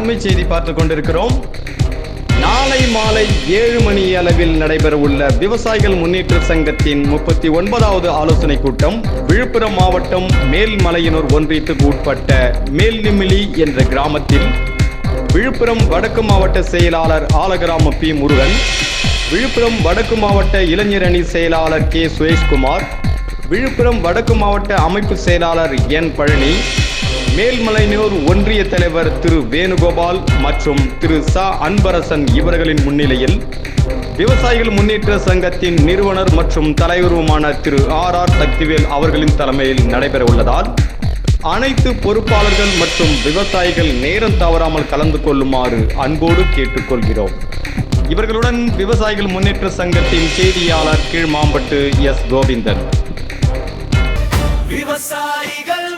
அண்மை செய்தி பார்த்துக் கொண்டிருக்கிறோம். நாளை மாலை 7 மணி அளவில் நடைபெறவுள்ள விவசாயிகள் முன்னேற்ற சங்கத்தின் 39வது ஆலோசனை கூட்டம் விழுப்புரம் மாவட்டம் மேல்மலையனூர் ஒன்றியத்துக்கு உட்பட்ட மேல்நிமிலி என்ற கிராமத்தில் விழுப்புரம் வடக்கு மாவட்ட செயலாளர் ஆலகிராம பி முருகன், விழுப்புரம் வடக்கு மாவட்ட இளைஞர் அணி செயலாளர் கே சுரேஷ்குமார், விழுப்புரம் வடக்கு மாவட்ட அமைப்பு செயலாளர் என் பழனி, மேல்மலையனூர் ஒன்றிய தலைவர் திரு வேணுகோபால் மற்றும் திரு ச அன்பரசன் இவர்களின் முன்னிலையில் விவசாயிகள் முன்னேற்ற சங்கத்தின் நிறுவனர் மற்றும் தலைவருமான திரு ஆர் சக்திவேல் அவர்களின் தலைமையில் நடைபெற உள்ளதால் அனைத்து பொறுப்பாளர்கள் மற்றும் விவசாயிகள் நேரம் தவறாமல் கலந்து கொள்ளுமாறு அன்போடு கேட்டுக்கொள்கிறோம். இவர்களுடன் விவசாயிகள் முன்னேற்ற சங்கத்தின் செய்தியாளர் கீழ்மாம்பட்டு எஸ் கோவிந்தன். விவசாயிகள்